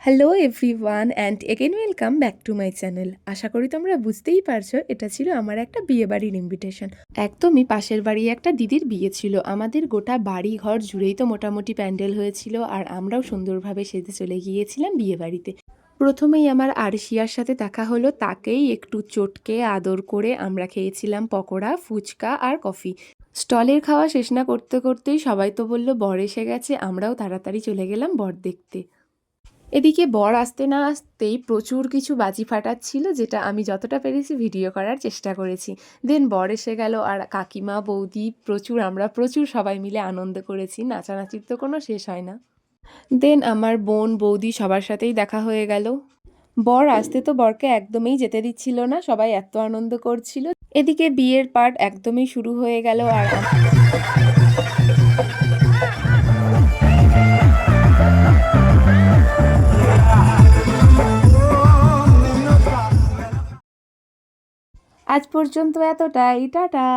Hello everyone and again welcome back to my channel. আশা করি তোমরা বুঝতেই পারছো এটা ছিল আমার একটা বিয়েবাড়ির ইনভিটেশন। একদমই পাশের বাড়ি একটা দিদির বিয়ে ছিল। আমাদের গোটা বাড়ি ঘর জুড়েই তো মোটামুটি প্যান্ডেল হয়েছিল, আর আমরাও সুন্দরভাবে সেজে চলে গিয়েছিলাম বিয়েবাড়িতে। প্রথমেই আমার আরশিয়ার সাথে দেখা হলো, তাকেই একটু চটকে আদর করে আমরা খেয়েছিলাম পকোড়া, ফুচকা আর কফি। স্টলের খাওয়া শেষ না করতে করতেই সবাই তো বলল বর এসে গেছে, আমরাও তাড়াতাড়ি চলে গেলাম বর দেখতে। এদিকে বর আসতে না আসতেই প্রচুর কিছু বাজি ফাটাচ্ছিল, যেটা আমি যতটা পেরেছি ভিডিও করার চেষ্টা করেছি। দেন বর এসে গেল, আর কাকিমা বৌদি আমরা প্রচুর সবাই মিলে আনন্দ করেছি, নাচানাচির তো কোনো শেষ হয় না। দেন আমার বোন বৌদি সবার সাথেই দেখা হয়ে গেল। বর আসতে তো বরকে একদমই যেতে দিচ্ছিল না, সবাই এত আনন্দ করছিল। এদিকে বিয়ের পার্ট একদমই শুরু হয়ে গেল, আর আজ পর্যন্ত এতটাই, টাটা।